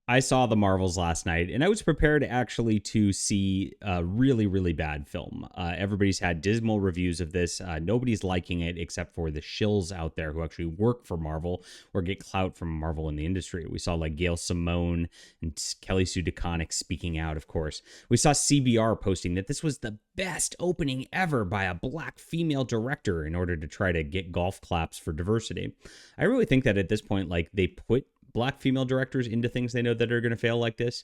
I saw the Marvels last night, and I was prepared actually to see a really, really bad film. Everybody's had dismal reviews of this. Nobody's liking it except for the shills out there who actually work for Marvel or get clout from Marvel in the industry. We saw like Gail Simone and Kelly Sue DeConnick speaking out, of course. We saw CBR posting that this was the best opening ever by a black female director in order to try to get golf claps for diversity. I really think that at this point, like they put black female directors into things they know that are going to fail like this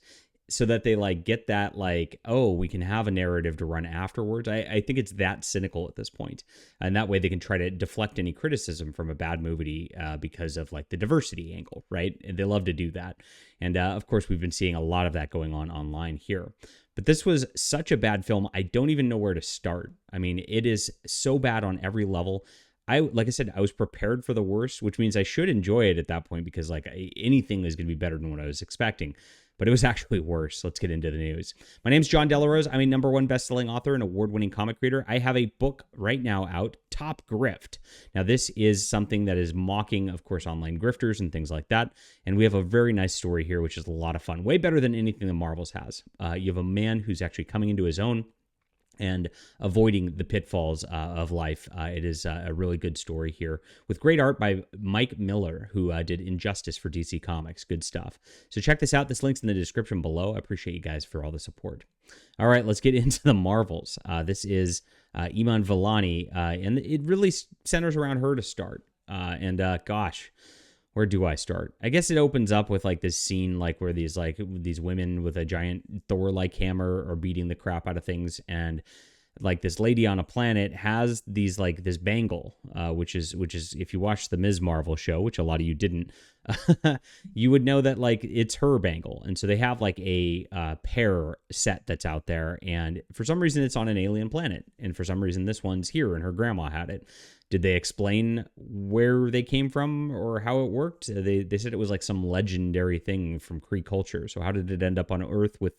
so that they like get that like, oh, we can have a narrative to run afterwards. I think it's that cynical at this point, and that way they can try to deflect any criticism from a bad movie because of like the diversity angle, right? And they love to do that. And of course we've been seeing a lot of that going on online here. But this was such a bad film, I don't even know where to start. I mean, it is so bad on every level. Like I said, I was prepared for the worst, which means I should enjoy it at that point because like anything is going to be better than what I was expecting. But it was actually worse. Let's get into the news. My name's John Delarose. I'm a #1 best-selling author and award-winning comic reader. I have a book right now out, Top Grift. Now, this is something that is mocking, of course, online grifters and things like that. And we have a very nice story here, which is a lot of fun. Way better than anything the Marvels has. You have a man who's actually coming into his own and avoiding the pitfalls of life. It is a really good story here with great art by Mike Miller, who did Injustice for DC Comics. Good stuff. So check this out. This link's in the description below. I appreciate you guys for all the support. All right, let's get into the Marvels. This is Iman Vellani, and it really centers around her to start. Gosh, where do I start? I guess it opens up with like this scene like where these women with a giant Thor-like hammer are beating the crap out of things, and like this lady on a planet has these like this bangle, which is if you watch the Ms. Marvel show, which a lot of you didn't, you would know that like it's her bangle, and so they have like a pair set that's out there, and for some reason it's on an alien planet, and for some reason this one's here, and her grandma had it. Did they explain where they came from or how it worked? They said it was like some legendary thing from Kree culture. So how did it end up on Earth with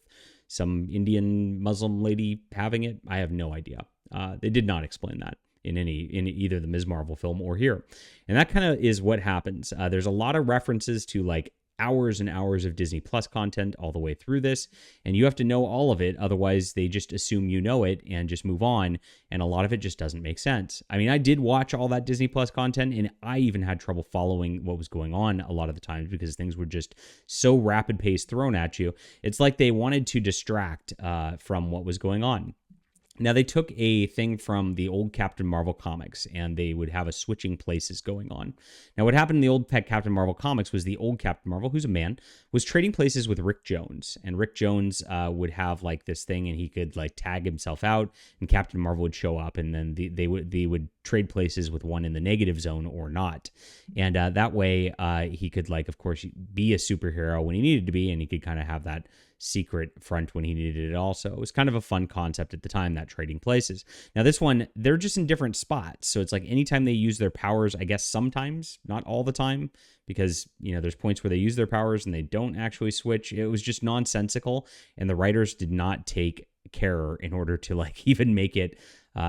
some Indian Muslim lady having it? I have no idea. They did not explain that in either the Ms. Marvel film or here. And that kind of is what happens. There's a lot of references to like hours and hours of Disney Plus content all the way through this, and you have to know all of it, otherwise they just assume you know it and just move on, and a lot of it just doesn't make sense. I mean, I did watch all that Disney Plus content, and I even had trouble following what was going on a lot of the times because things were just so rapid paced thrown at you. It's like they wanted to distract from what was going on. Now, they took a thing from the old Captain Marvel comics, and they would have a switching places going on. Now, what happened in the old Captain Marvel comics was the old Captain Marvel, who's a man, was trading places with Rick Jones. And Rick Jones would have like this thing, and he could like tag himself out, and Captain Marvel would show up, and then they would trade places with one in the negative zone or not. And that way, he could like, of course, be a superhero when he needed to be, and he could kind of have that secret front when he needed it also. It was kind of a fun concept at the time, that trading places. Now this one, they're just in different spots. So it's like anytime they use their powers, I guess sometimes, not all the time, because, you know, there's points where they use their powers and they don't actually switch. It was just nonsensical, and the writers did not take care in order to like even make it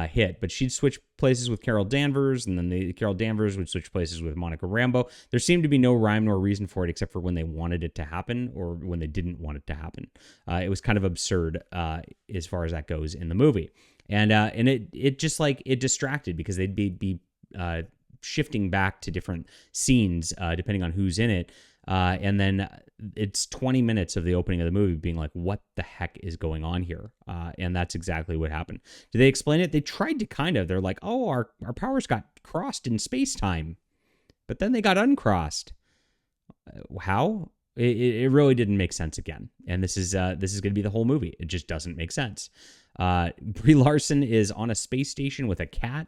hit. But she'd switch places with Carol Danvers, and then Carol Danvers would switch places with Monica Rambeau. There seemed to be no rhyme nor reason for it except for when they wanted it to happen or when they didn't want it to happen. It was kind of absurd as far as that goes in the movie. And it just like it distracted because they'd be shifting back to different scenes depending on who's in it. And then it's 20 minutes of the opening of the movie being like, what the heck is going on here? And that's exactly what happened. Did they explain it? They tried to kind of. They're like, oh, our powers got crossed in space-time, but then they got uncrossed. How? It really didn't make sense again. And this is going to be the whole movie. It just doesn't make sense. Brie Larson is on a space station with a cat.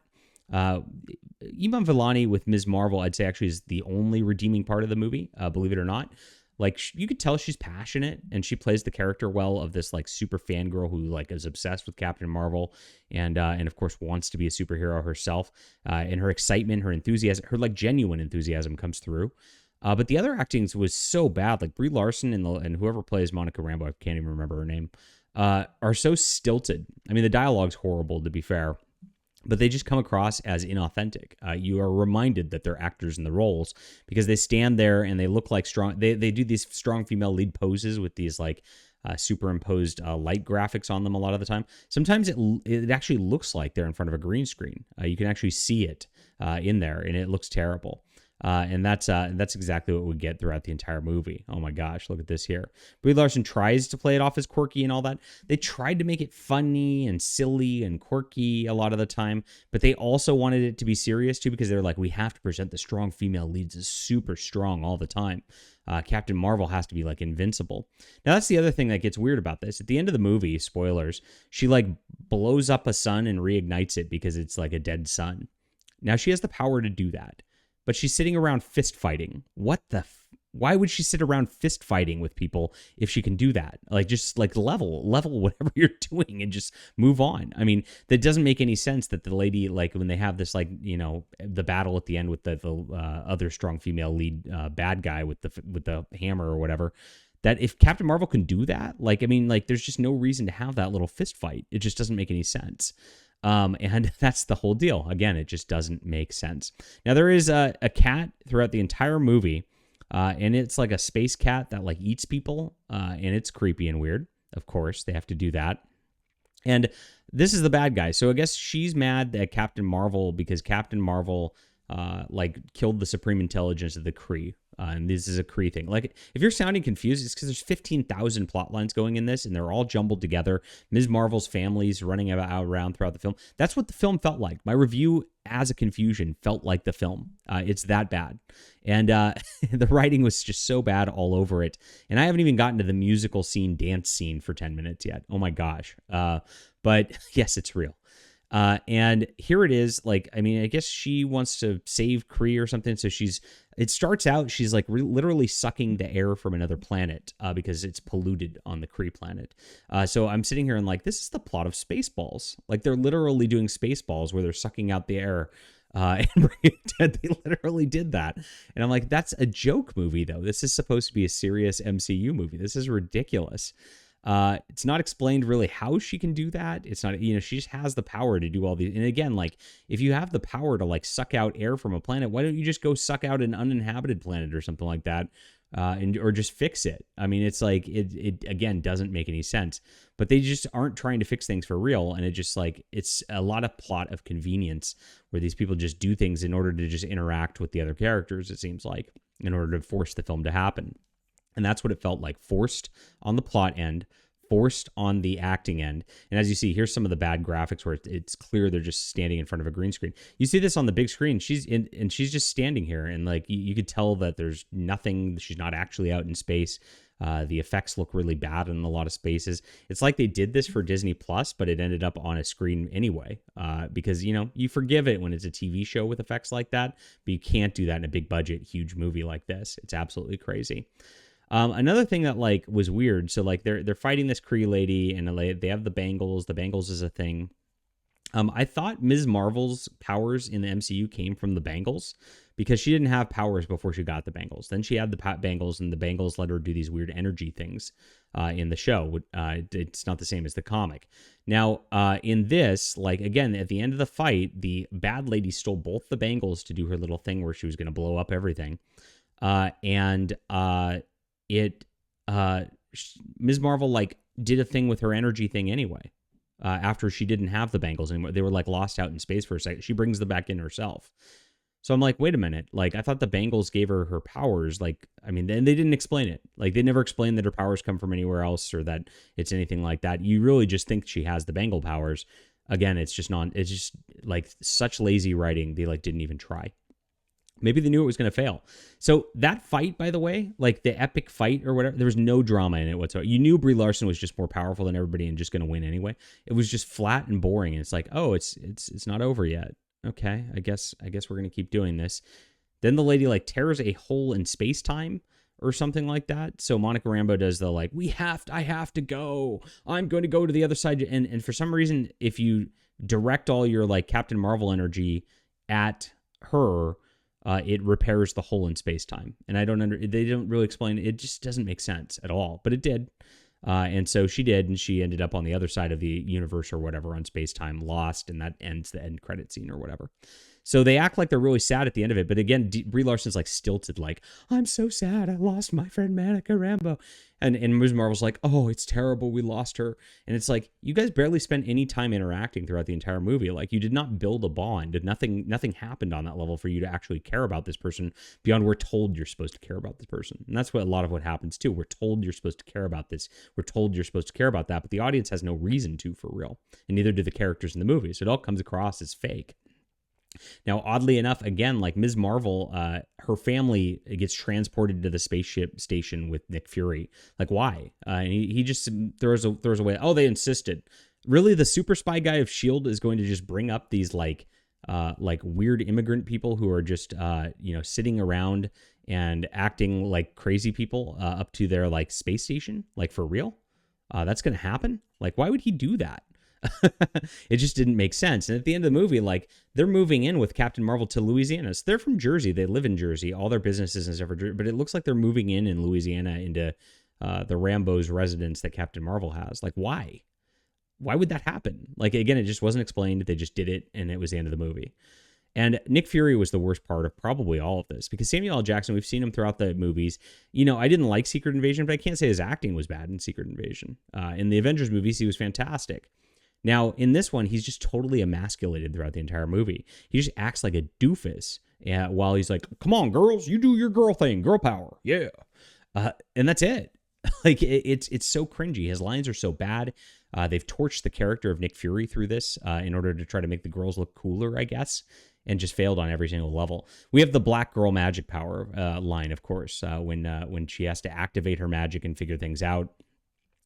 Iman Vellani with Ms. Marvel, I'd say actually is the only redeeming part of the movie, believe it or not. Like, you could tell she's passionate, and she plays the character well of this like super fangirl who like is obsessed with Captain Marvel, and of course wants to be a superhero herself. And her excitement, her enthusiasm, her like genuine enthusiasm comes through. But the other acting was so bad. Like Brie Larson and whoever plays Monica Rambeau, I can't even remember her name, are so stilted. I mean, the dialogue's horrible, to be fair. but they just come across as inauthentic. You are reminded that they're actors in the roles because they stand there and they look like strong. They do these strong female lead poses with these like superimposed light graphics on them a lot of the time. Sometimes it actually looks like they're in front of a green screen. You can actually see it in there, and it looks terrible. And that's exactly what we get throughout the entire movie. Oh my gosh, look at this here. Brie Larson tries to play it off as quirky and all that. They tried to make it funny and silly and quirky a lot of the time, but they also wanted it to be serious too because they're like, we have to present the strong female leads as super strong all the time. Captain Marvel has to be like invincible. Now that's the other thing that gets weird about this. At the end of the movie, spoilers, she like blows up a sun and reignites it because it's like a dead sun. Now she has the power to do that. But she's sitting around fist fighting. Why would she sit around fist fighting with people if she can do that? Like, just like level whatever you're doing and just move on. I mean, that doesn't make any sense that the lady, like when they have this, like, you know, the battle at the end with the other strong female lead bad guy with the hammer or whatever, that if Captain Marvel can do that, like, I mean, like, there's just no reason to have that little fist fight. It just doesn't make any sense. And that's the whole deal. Again, it just doesn't make sense. Now, there is a cat throughout the entire movie, and it's like a space cat that like eats people, and it's creepy and weird. Of course, they have to do that. And this is the bad guy. So I guess she's mad at Captain Marvel because Captain Marvel like killed the Supreme Intelligence of the Kree. And this is a Kree thing. Like, if you're sounding confused, it's because there's 15,000 plot lines going in this, and they're all jumbled together. Ms. Marvel's family's running around throughout the film. That's what the film felt like. My review as a confusion felt like the film. It's that bad. And the writing was just so bad all over it. And I haven't even gotten to the musical scene, dance scene for 10 minutes yet. Oh my gosh. But yes, it's real. And here it is. Like, I mean, I guess she wants to save Kree or something. So it starts out, she's like literally sucking the air from another planet because it's polluted on the Kree planet. So I'm sitting here and like, this is the plot of Spaceballs. Like, they're literally doing Spaceballs where they're sucking out the air and bringing it dead. They literally did that. And I'm like, that's a joke movie, though. This is supposed to be a serious MCU movie. This is ridiculous. It's not explained really how she can do that. It's not, you know, she just has the power to do all these. And again, like, if you have the power to like suck out air from a planet, why don't you just go suck out an uninhabited planet or something like that? Or just fix it. I mean, it's like, it again doesn't make any sense, but they just aren't trying to fix things for real. And it just like, it's a lot of plot of convenience where these people just do things in order to just interact with the other characters, it seems like, in order to force the film to happen. And that's what it felt like, forced on the plot end, forced on the acting end. And as you see, here's some of the bad graphics where it's clear they're just standing in front of a green screen. You see this on the big screen. She's just standing here, and like you could tell that there's nothing. She's not actually out in space. The effects look really bad in a lot of spaces. It's like they did this for Disney Plus, but it ended up on a screen anyway. Because, you know, you forgive it when it's a TV show with effects like that, but you can't do that in a big budget, huge movie like this. It's absolutely crazy. Another thing that like was weird. So like they're fighting this Kree lady, and they have the bangles. The bangles is a thing. I thought Ms. Marvel's powers in the MCU came from the bangles because she didn't have powers before she got the bangles. Then she had the bangles, and the bangles let her do these weird energy things in the show. It's not the same as the comic. Now, in this, like, again, at the end of the fight, the bad lady stole both the bangles to do her little thing where she was going to blow up everything. Ms. Marvel like did a thing with her energy thing anyway. After she didn't have the bangles anymore, they were like lost out in space for a second. She brings them back in herself. So I'm like, wait a minute. Like, I thought the bangles gave her powers. Like, I mean, then they didn't explain it. Like, they never explained that her powers come from anywhere else or that it's anything like that. You really just think she has the bangle powers. Again, it's just like such lazy writing. They like didn't even try. Maybe they knew it was going to fail. So that fight, by the way, like the epic fight or whatever, there was no drama in it whatsoever. You knew Brie Larson was just more powerful than everybody and just going to win anyway. It was just flat and boring. And it's like, oh, it's not over yet. Okay, I guess we're going to keep doing this. Then the lady like tears a hole in space-time or something like that. So Monica Rambeau does the like, I have to go. I'm going to go to the other side. And for some reason, if you direct all your like Captain Marvel energy at her, it repairs the hole in space-time. And they don't really explain it. It just doesn't make sense at all, but it did. And so she did, and she ended up on the other side of the universe or whatever, on space-time, lost, and that ends the end credit scene or whatever. So they act like they're really sad at the end of it. But again, Brie Larson's like stilted, like, I'm so sad. I lost my friend Monica Rambeau. And Ms. Marvel's like, oh, it's terrible. We lost her. And it's like, you guys barely spent any time interacting throughout the entire movie. Like, you did not build a bond. Nothing happened on that level for you to actually care about this person beyond we're told you're supposed to care about this person. And that's what a lot of what happens too. We're told you're supposed to care about this. We're told you're supposed to care about that. But the audience has no reason to, for real. And neither do the characters in the movie. So it all comes across as fake. Now, oddly enough, again, like Ms. Marvel, her family gets transported to the spaceship station with Nick Fury. Like, why? And he just throws away. Oh, they insisted. Really, the super spy guy of S.H.I.E.L.D. is going to just bring up these like weird immigrant people who are just sitting around and acting like crazy people up to their like space station, like for real? That's going to happen? Like, why would he do that? It just didn't make sense. And at the end of the movie, like, they're moving in with Captain Marvel to Louisiana. So they're from Jersey. They live in Jersey. All their businesses and stuff are Jersey. But it looks like they're moving in Louisiana into the Rambeau's residence that Captain Marvel has. Like, why? Why would that happen? Like, again, it just wasn't explained. They just did it, and it was the end of the movie. And Nick Fury was the worst part of probably all of this, because Samuel L. Jackson, we've seen him throughout the movies. You know, I didn't like Secret Invasion, but I can't say his acting was bad in Secret Invasion. In the Avengers movies, he was fantastic. Now, in this one, he's just totally emasculated throughout the entire movie. He just acts like a doofus while he's like, come on, girls, you do your girl thing, girl power, yeah. And that's it. Like, it's so cringy. His lines are so bad. They've torched the character of Nick Fury through this in order to try to make the girls look cooler, I guess, and just failed on every single level. We have the black girl magic power line, of course, when she has to activate her magic and figure things out.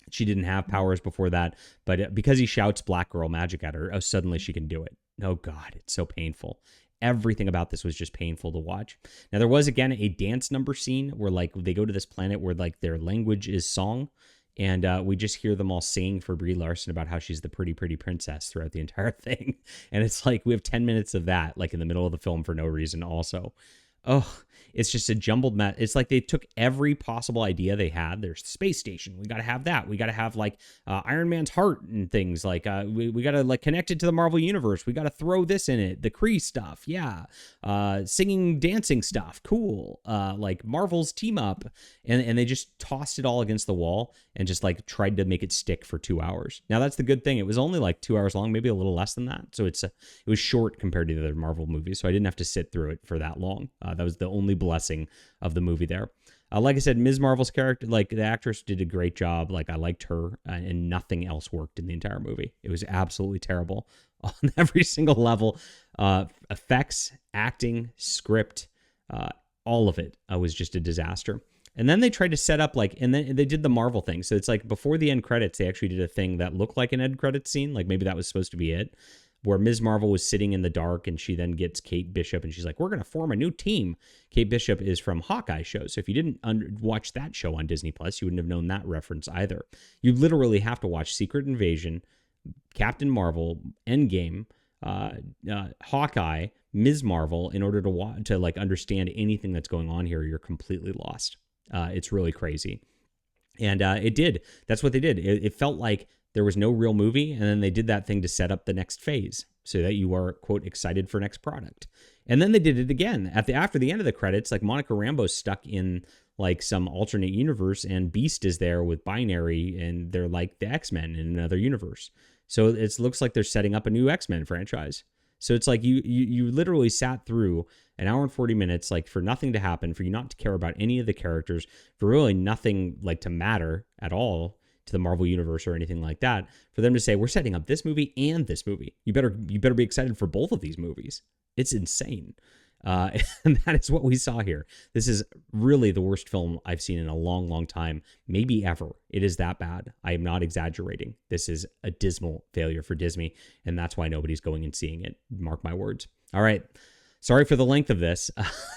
She didn't have powers before that, but because he shouts black girl magic at her, suddenly she can do it. Oh, God, it's so painful. Everything about this was just painful to watch. Now, there was, again, a dance number scene where, like, they go to this planet where, like, their language is song, and we just hear them all singing for Brie Larson about how she's the pretty, pretty princess throughout the entire thing. And it's like, we have 10 minutes of that, like, in the middle of the film for no reason also. Oh, it's just a jumbled mess. It's like they took every possible idea they had. There's the space station. We got to have that. We got to have like Iron Man's heart and things like we got to like connect it to the Marvel universe. We got to throw this in it. The Kree stuff. Yeah. Singing, dancing stuff. Cool. Like Marvel's team up. And they just tossed it all against the wall and just like tried to make it stick for 2 hours. Now that's the good thing. It was only like 2 hours long, maybe a little less than that. So it was short compared to the other Marvel movies. So I didn't have to sit through it for that long. That was the only blessing of the movie there. Like I said, Ms. Marvel's character, like the actress did a great job. Like I liked her and nothing else worked in the entire movie. It was absolutely terrible on every single level. Effects, acting, script, all of it was just a disaster. And then they tried to set up and then they did the Marvel thing. So it's like before the end credits, they actually did a thing that looked like an end credits scene. Like maybe that was supposed to be it, where Ms. Marvel was sitting in the dark and she then gets Kate Bishop and she's like, we're going to form a new team. Kate Bishop is from Hawkeye show. So if you didn't watch that show on Disney Plus, you wouldn't have known that reference either. You literally have to watch Secret Invasion, Captain Marvel, Endgame, Hawkeye, Ms. Marvel in order to like understand anything that's going on here. You're completely lost. It's really crazy. And it did. That's what they did. It felt like there was no real movie, and then they did that thing to set up the next phase so that you are, quote, excited for next product. And then they did it again. After the end of the credits, like Monica Rambeau's stuck in like some alternate universe, and Beast is there with Binary, and they're like the X-Men in another universe. So it looks like they're setting up a new X-Men franchise. So it's like you literally sat through an hour and 40 minutes, like for nothing to happen, for you not to care about any of the characters, for really nothing like to matter at all to the Marvel universe or anything like that, for them to say, we're setting up this movie and this movie. You better be excited for both of these movies. It's insane. And that is what we saw here. This is really the worst film I've seen in a long, long time, maybe ever. It is that bad. I am not exaggerating. This is a dismal failure for Disney, and that's why nobody's going and seeing it. Mark my words. All right. Sorry for the length of this.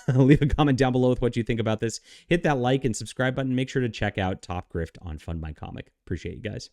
Leave a comment down below with what you think about this. Hit that like and subscribe button. Make sure to check out Top Grift on Fund My Comic. Appreciate you guys.